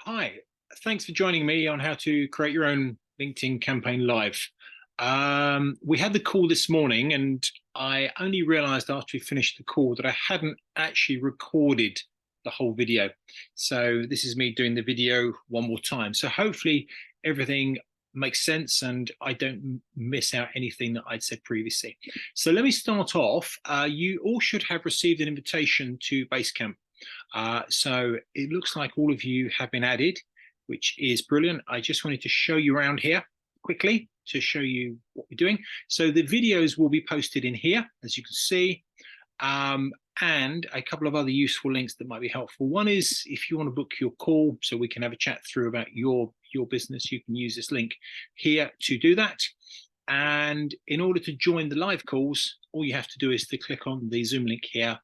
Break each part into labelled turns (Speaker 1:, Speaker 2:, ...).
Speaker 1: Hi, thanks for joining me on how to create your own LinkedIn campaign live. We had the call this morning, and I only realized after we finished the call that I hadn't actually recorded the whole video. So this is me doing the video one more time. So hopefully everything makes sense and I don't miss out anything that I'd said previously. So let me start off. You all should have received an invitation to Basecamp. So it looks like all of you have been added, which is brilliant. I just wanted to show you around here quickly to show you what we're doing. So the videos will be posted in here, as you can see, and a couple of other useful links that might be helpful. One is if you want to book your call so we can have a chat through about your business, you can use this link here to do that. And in order to join the live calls, all you have to do is to click on the Zoom link here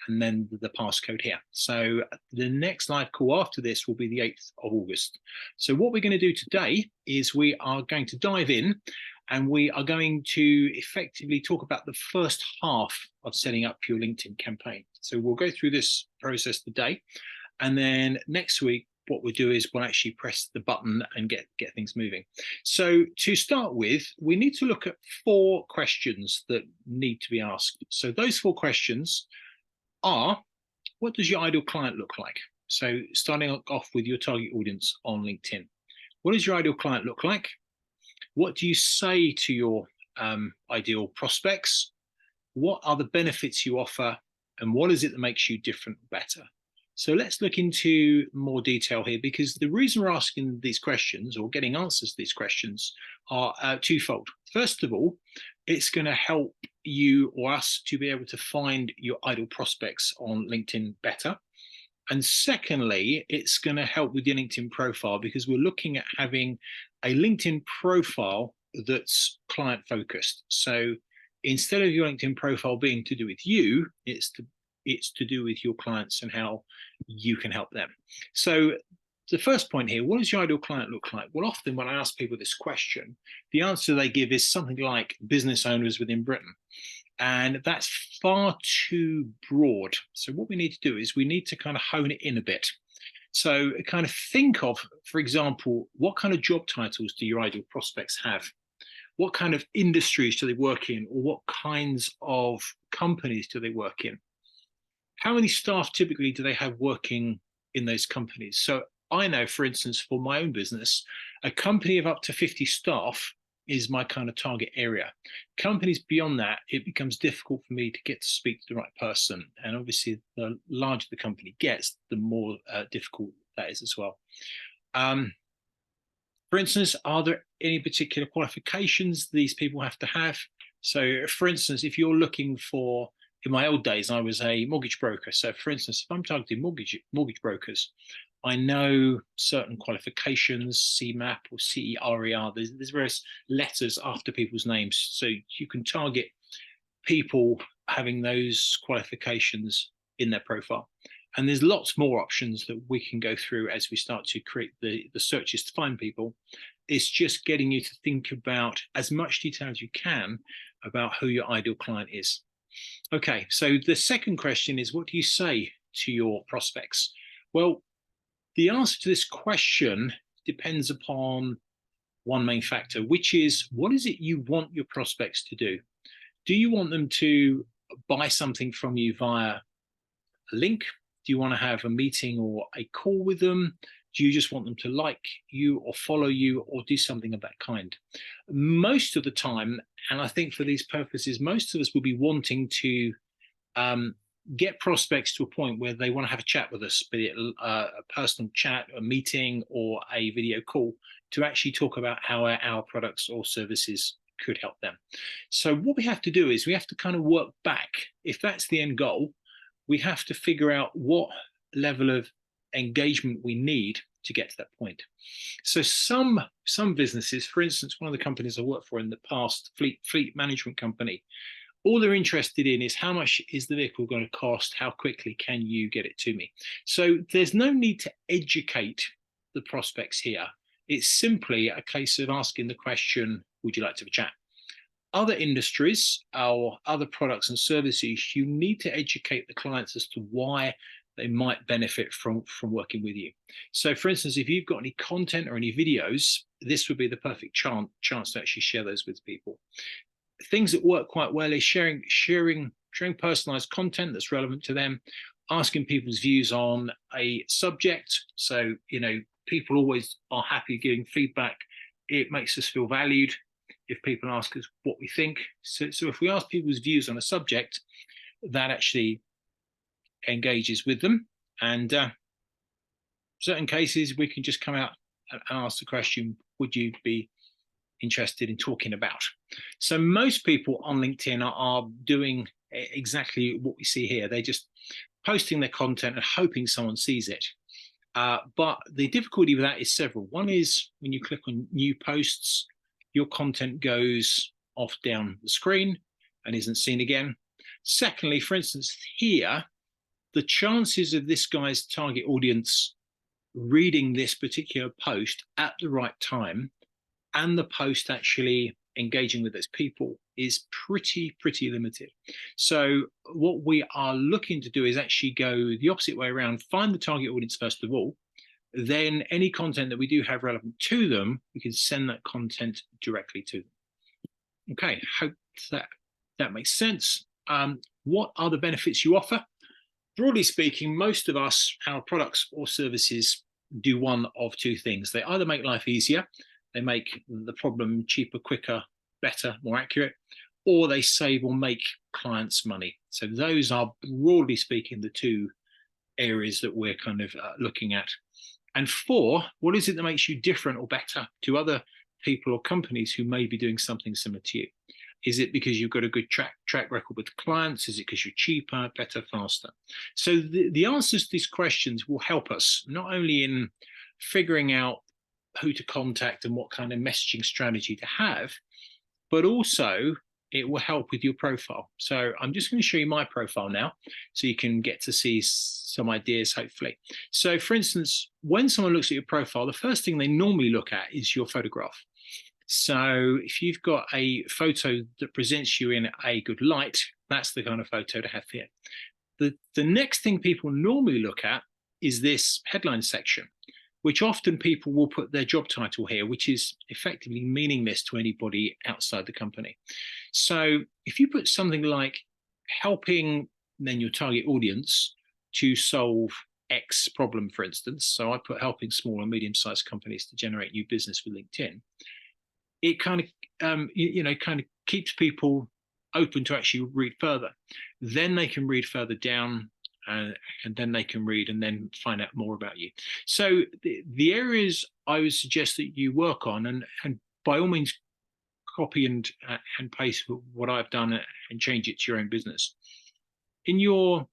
Speaker 1: and then the passcode here. So the next live call after this will be the 8th of August. So what we're going to do today is we are going to dive in and we are going to effectively talk about the first half of setting up your LinkedIn campaign. So we'll go through this process today. And then next week, what we'll do is we'll actually press the button and get things moving. So to start with, we need to look at 4 questions that need to be asked. So those 4 questions are, what does your ideal client look like? So starting off with your target audience on LinkedIn. What does your ideal client look like? What do you say to your ideal prospects? What are the benefits you offer? And what is it that makes you different, better? So let's look into more detail here, because the reason we're asking these questions or getting answers to these questions are twofold. First of all, it's going to help you or us to be able to find your ideal prospects on LinkedIn better. And secondly, it's going to help with your LinkedIn profile, because we're looking at having a LinkedIn profile that's client focused. So instead of your LinkedIn profile being to do with you, it's to do with your clients and how you can help them. So the first point here, what does your ideal client look like? Well, often when I ask people this question, the answer they give is something like business owners within Britain. And that's far too broad. So what we need to do is we need to kind of hone it in a bit. So kind of think of, for example, what kind of job titles do your ideal prospects have? What kind of industries do they work in? Or what kinds of companies do they work in? How many staff typically do they have working in those companies? So I know, for instance, for my own business, a company of up to 50 staff is my kind of target area. Companies beyond that, it becomes difficult for me to get to speak to the right person. And obviously, the larger the company gets, the more difficult that is as well. For instance, are there any particular qualifications these people have to have? So, for instance, if you're looking for, in my old days, I was a mortgage broker. So, for instance, if I'm targeting mortgage brokers, I know certain qualifications, CMAP or CERER. There's various letters after people's names, so you can target people having those qualifications in their profile. And there's lots more options that we can go through as we start to create the searches to find people. It's just getting you to think about as much detail as you can about who your ideal client is. Okay, so the second question is, what do you say to your prospects? Well, the answer to this question depends upon one main factor, which is, what is it you want your prospects to do? Do you want them to buy something from you via a link? Do you want to have a meeting or a call with them? Do you just want them to like you or follow you or do something of that kind? Most of the time, and I think for these purposes, most of us will be wanting to get prospects to a point where they want to have a chat with us, be it a personal chat, a meeting, or a video call, to actually talk about how our products or services could help them. So what we have to do is we have to kind of work back. If that's the end goal, we have to figure out what level of engagement we need to get to that point. So some businesses, for instance, one of the companies I worked for in the past, fleet management company, all they're interested in is, how much is the vehicle going to cost? How quickly can you get it to me? So there's no need to educate the prospects here. It's simply a case of asking the question, would you like to have a chat? Other industries or other products and services, you need to educate the clients as to why they might benefit from working with you. So for instance, if you've got any content or any videos, this would be the perfect chance to actually share those with people. Things that work quite well is sharing personalized content that's relevant to them, asking people's views on a subject. So, people always are happy giving feedback. It makes us feel valued if people ask us what we think. So if we ask people's views on a subject, that actually engages with them. And certain cases, we can just come out and ask the question, would you be interested in talking about? So most people on LinkedIn are doing exactly what we see here. They're just posting their content and hoping someone sees it. But the difficulty with that is several. One is when you click on new posts, your content goes off down the screen and isn't seen again. Secondly, for instance, here, the chances of this guy's target audience reading this particular post at the right time and the post actually engaging with those people is pretty limited. So what we are looking to do is actually go the opposite way around, find the target audience first of all, then any content that we do have relevant to them, we can send that content directly to them. Okay, hope that makes sense. What are the benefits you offer? Broadly speaking, most of us, our products or services do one of two things. They either make life easier, they make the problem cheaper, quicker, better, more accurate, or they save or make clients money. So those are, broadly speaking, the two areas that we're kind of looking at. And four, what is it that makes you different or better to other people or companies who may be doing something similar to you? Is it because you've got a good track record with clients? Is it because you're cheaper, better, faster? So the answers to these questions will help us not only in figuring out who to contact and what kind of messaging strategy to have, but also it will help with your profile. So I'm just going to show you my profile now so you can get to see some ideas, hopefully. So for instance, when someone looks at your profile, the first thing they normally look at is your photograph. So if you've got a photo that presents you in a good light, that's the kind of photo to have here. The next thing people normally look at is this headline section, which often people will put their job title here, which is effectively meaningless to anybody outside the company. So if you put something like helping then your target audience to solve X problem, for instance, so I put helping small and medium-sized companies to generate new business with LinkedIn, it kind of keeps people open to actually read further. Then they can read further down, and then they can read and then find out more about you. So the areas I would suggest that you work on, and by all means copy and paste what I've done and change it to your own business. In your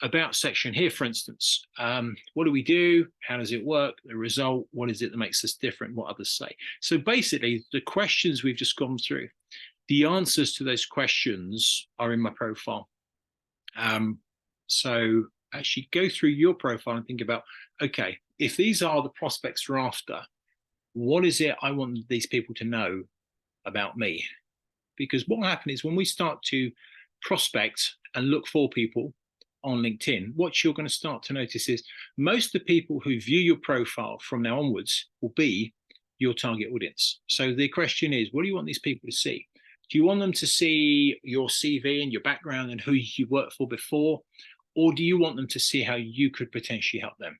Speaker 1: about section here, for instance, what do we do? How does it work? The result, what is it that makes us different? What others say? So basically, the questions we've just gone through, the answers to those questions are in my profile. So actually go through your profile and think about, okay, if these are the prospects we're after, what is it I want these people to know about me? Because what will happen is when we start to prospect and look for people on LinkedIn, what you're going to start to notice is most of the people who view your profile from now onwards will be your target audience. So the question is, what do you want these people to see? Do you want them to see your CV and your background and who you worked for before? Or do you want them to see how you could potentially help them?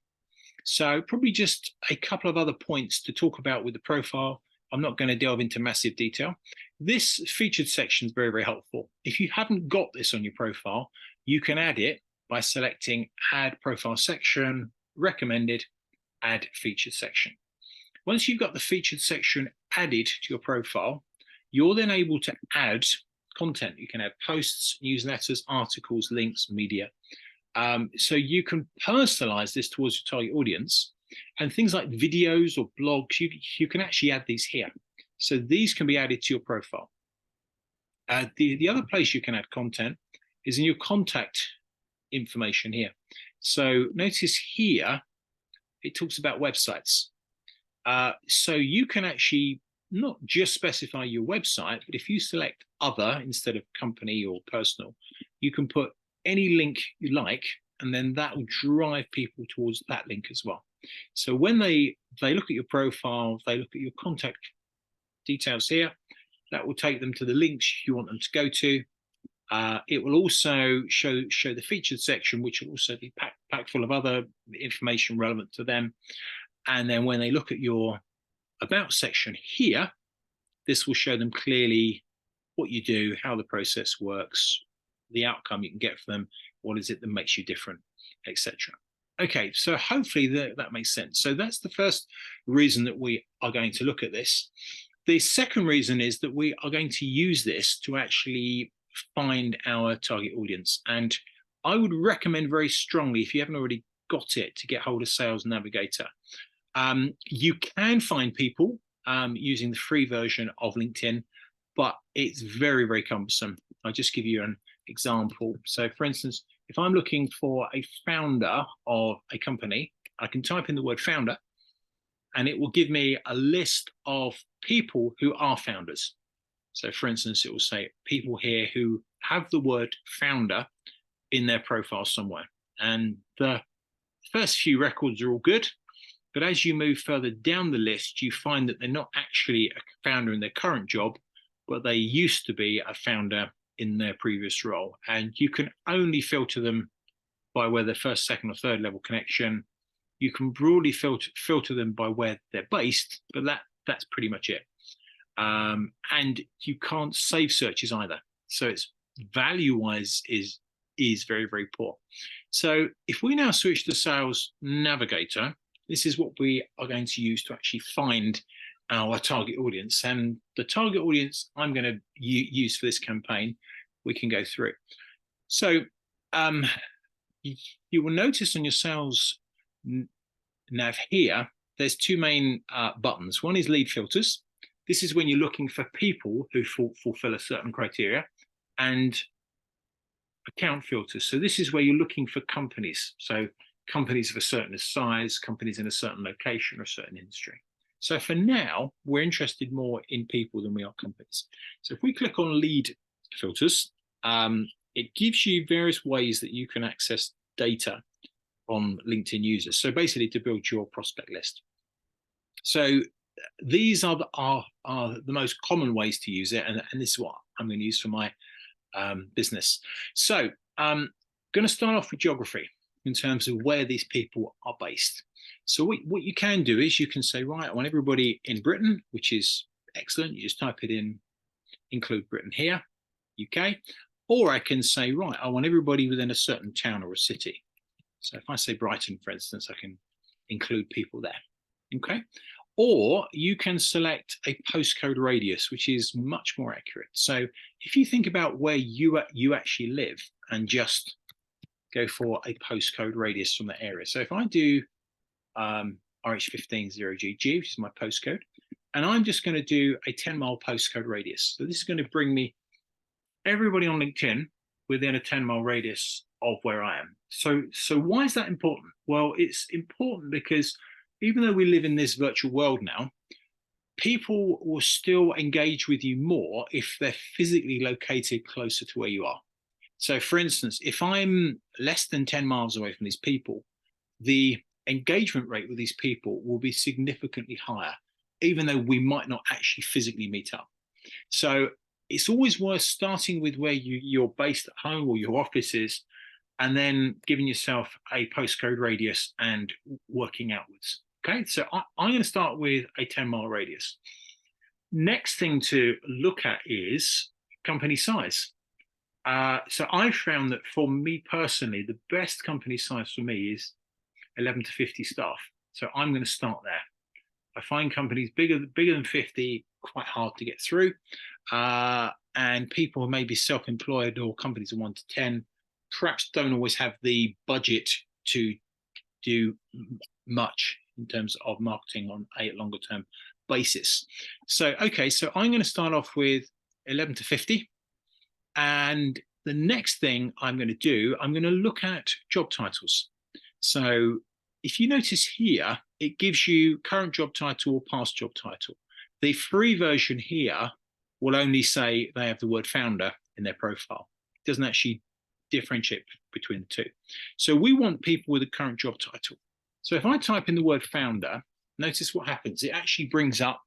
Speaker 1: So probably just a couple of other points to talk about with the profile. I'm not going to delve into massive detail. This featured section is very helpful. If you haven't got this on your profile, you can add it by selecting Add Profile Section, Recommended, Add Featured Section. Once you've got the featured section added to your profile, you're then able to add content. You can add posts, newsletters, articles, links, media. So you can personalize this towards your target audience, and things like videos or blogs, you can actually add these here. So these can be added to your profile. The other place you can add content is in your contact information here. So notice here, it talks about websites. So you can actually not just specify your website, but if you select other instead of company or personal, you can put any link you like and then that will drive people towards that link as well. So when they look at your profile, they look at your contact details here, that will take them to the links you want them to go to. It will also show the featured section, which will also be packed full of other information relevant to them. And then when they look at your about section here, this will show them clearly what you do, how the process works, the outcome you can get from them, what is it that makes you different, etc. Okay, so hopefully that makes sense. So that's the first reason that we are going to look at this. The second reason is that we are going to use this to actually find our target audience. And I would recommend very strongly, if you haven't already got it, to get hold of Sales Navigator. You can find people using the free version of LinkedIn, but it's very, very cumbersome. I'll just give you an example. So for instance, if I'm looking for a founder of a company, I can type in the word founder, and it will give me a list of people who are founders. So for instance, it will say people here who have the word founder in their profile somewhere. And the first few records are all good, but as you move further down the list, you find that they're not actually a founder in their current job, but they used to be a founder in their previous role. And you can only filter them by where their first, second, or third level connection. You can broadly filter them by where they're based, but that's pretty much it. And you can't save searches either. So it's value-wise is very, very poor. So if we now switch to Sales Navigator, this is what we are going to use to actually find our target audience. And the target audience I'm going to use for this campaign, we can go through. So you will notice on your Sales Nav here, there's two main buttons. One is lead filters. This is when you're looking for people who fulfill a certain criteria, and account filters. So this is where you're looking for companies. So companies of a certain size, companies in a certain location or a certain industry. So for now, we're interested more in people than we are companies. So if we click on lead filters, it gives you various ways that you can access data on LinkedIn users. So basically to build your prospect list. So these are the most common ways to use it. And this is what I'm going to use for my business. So I'm going to start off with geography in terms of where these people are based. So what you can do is you can say, right, I want everybody in Britain, which is excellent. You just type it in, include Britain here, UK. Or I can say, right, I want everybody within a certain town or a city. So if I say Brighton, for instance, I can include people there, okay? Or you can select a postcode radius, which is much more accurate. So if you think about where you actually live and just go for a postcode radius from the area. So if I do RH150GG, which is my postcode, and I'm just going to do a 10-mile postcode radius. So this is going to bring me everybody on LinkedIn within a 10-mile radius of where I am. So why is that important? Well, it's important because even though we live in this virtual world now, people will still engage with you more if they're physically located closer to where you are. So for instance, if I'm less than 10 miles away from these people, the engagement rate with these people will be significantly higher, even though we might not actually physically meet up. So it's always worth starting with where you're based at home or your office is, and then giving yourself a postcode radius and working outwards. Okay, so I'm going to start with a 10-mile radius. Next thing to look at is company size. So I've found that for me personally, the best company size for me is 11 to 50 staff. So I'm going to start there. I find companies bigger than 50 quite hard to get through. And people who may be self-employed or companies of 1 to 10 perhaps don't always have the budget to do much in terms of marketing on a longer term basis. So, okay, so I'm going to start off with 11 to 50. And the next thing I'm going to do, I'm going to look at job titles. So if you notice here, it gives you current job title or past job title. The free version here will only say they have the word founder in their profile. It doesn't actually differentiate between the two. So we want people with a current job title. So if I type in the word founder, notice what happens. It actually brings up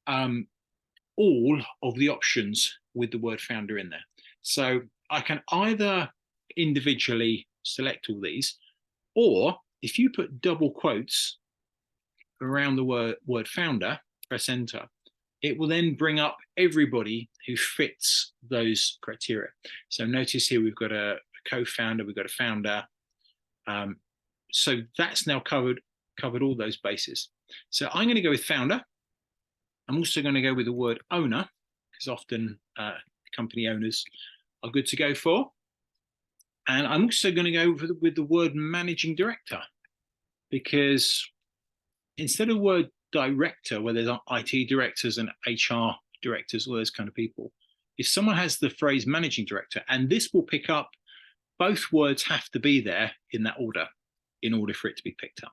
Speaker 1: all of the options with the word founder in there. So I can either individually select all these, or if you put double quotes around the word founder, press enter, it will then bring up everybody who fits those criteria. So notice here we've got a co-founder, we've got a founder. So that's now covered all those bases. So I'm going to go with founder. I'm also going to go with the word owner, because often company owners are good to go for. And I'm also going to go with the word managing director, because instead of word director, where there's IT directors and HR directors, all those kind of people, if someone has the phrase managing director, and this will pick up, both words have to be there in that order in order for it to be picked up.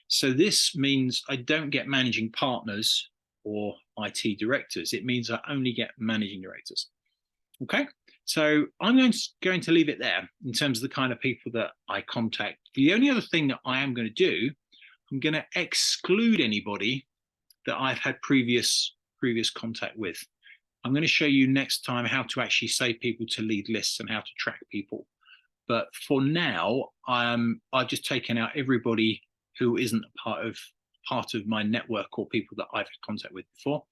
Speaker 1: So this means I don't get managing partners or IT directors. It means I only get managing directors. Okay, so I'm going to leave it there in terms of the kind of people that I contact. The only other thing that I am going to do, I'm going to exclude anybody that I've had previous contact with. I'm going to show you next time how to actually save people to lead lists and how to track people. But for now, I've just taken out everybody who isn't part of my network or people that I've had contact with before.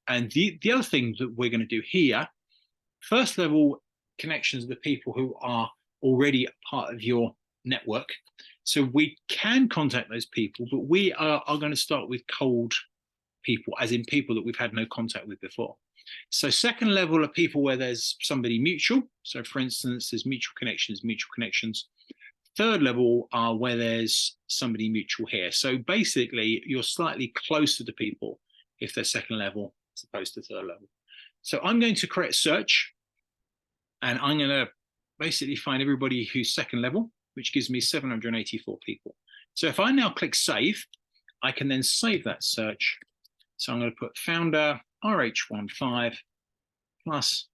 Speaker 1: And the other thing that we're going to do here, first level connections are the people who are already a part of your network. So we can contact those people, but we are going to start with cold people, as in people that we've had no contact with before. So second level are people where there's somebody mutual. So for instance, there's mutual connections. Third level are where there's somebody mutual here. So basically, you're slightly closer to people if they're second level as opposed to third level. So I'm going to create a search, and I'm going to basically find everybody who's second level, which gives me 784 people. So if I now click save, I can then save that search. So I'm going to put founder RH15 plus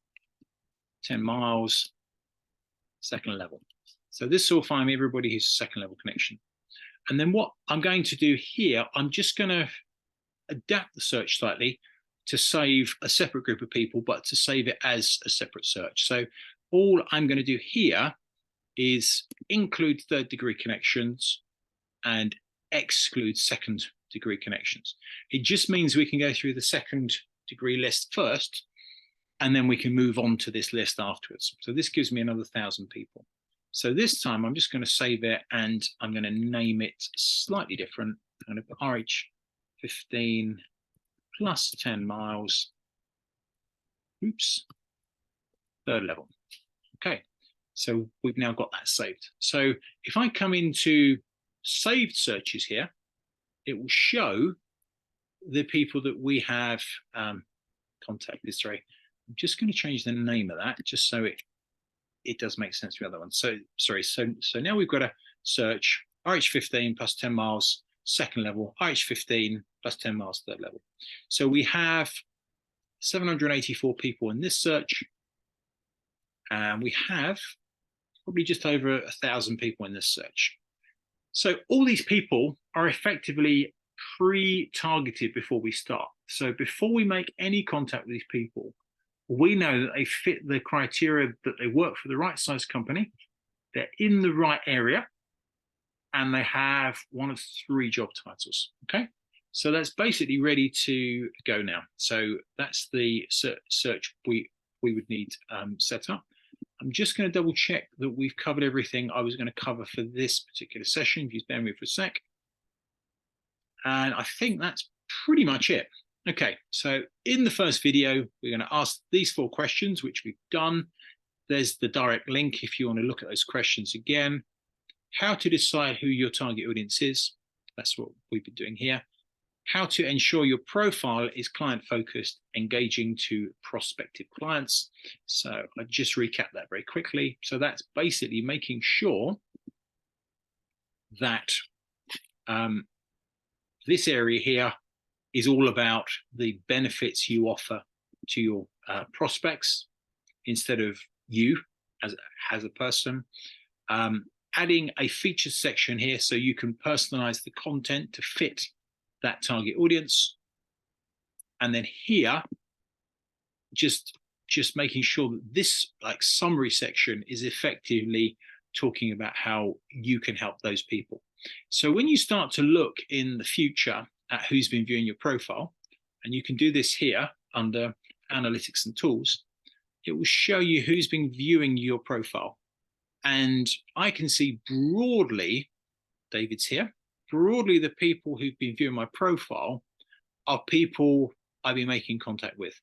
Speaker 1: 10 miles, second level. So this will find me everybody who's a second level connection. And then what I'm going to do here, I'm just going to adapt the search slightly to save a separate group of people, but to save it as a separate search. So all I'm going to do here is include third degree connections and exclude second degree connections. It just means we can go through the second degree list first, and then we can move on to this list afterwards. So this gives me another 1,000 people. So this time I'm just going to save it, and I'm going to name it slightly different. I'm going to put RH15 plus 10 miles. Oops. Third level. Okay. So we've now got that saved. So if I come into saved searches here, it will show the people that we have contacted. Sorry, I'm just going to change the name of that just so it does make sense to the other one. So sorry, so now we've got a search RH15 plus 10 miles, second level, RH15 plus 10 miles, third level. So we have 784 people in this search, and we have probably just over 1,000 people in this search. So all these people are effectively pre-targeted before we start. So before we make any contact with these people, we know that they fit the criteria, that they work for the right size company, they're in the right area, and they have one of 3 job titles. Okay, so that's basically ready to go now. So that's the search we would need set up. I'm just going to double check that we've covered everything I was going to cover for this particular session. If you bear with me for a sec. And I think that's pretty much it. Okay, so in the first video, we're going to ask these 4 questions, which we've done. There's the direct link if you want to look at those questions again. How to decide who your target audience is. That's what we've been doing here. How to ensure your profile is client-focused, engaging to prospective clients. So I just recap that very quickly. So that's basically making sure that this area here is all about the benefits you offer to your prospects instead of you as a person. Adding a featured section here so you can personalize the content to fit that target audience. And then here, just making sure that this like summary section is effectively talking about how you can help those people. So when you start to look in the future at who's been viewing your profile, and you can do this here under analytics and tools, it will show you who's been viewing your profile. And I can see broadly, David's here, broadly the people who've been viewing my profile are people I've been making contact with.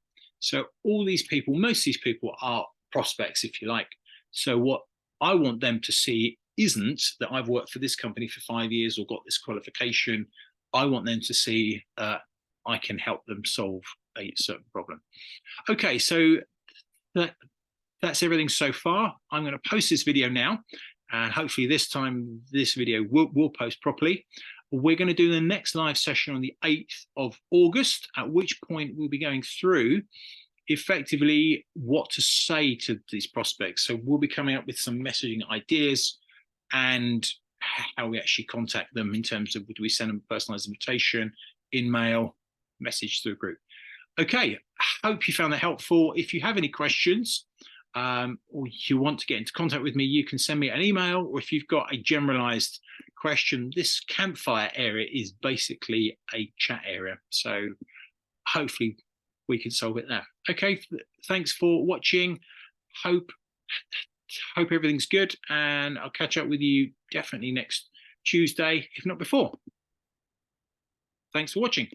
Speaker 1: So all these people, most of these people are prospects, if you like. So what I want them to see isn't that I've worked for this company for 5 years or got this qualification. I want them to see I can help them solve a certain problem. Okay, so that's everything so far. I'm going to post this video now, and hopefully this time this video will post properly. We're going to do the next live session on the 8th of August, at which point we'll be going through effectively what to say to these prospects. So we'll be coming up with some messaging ideas and how we actually contact them in terms of, do we send them a personalized invitation, in mail, message through a group. Okay, hope you found that helpful. If you have any questions or you want to get into contact with me, you can send me an email, or if you've got a generalized question, this campfire area is basically a chat area. So hopefully we can solve it there. Okay, thanks for watching. Hope everything's good, and I'll catch up with you definitely next Tuesday, if not before. Thanks for watching.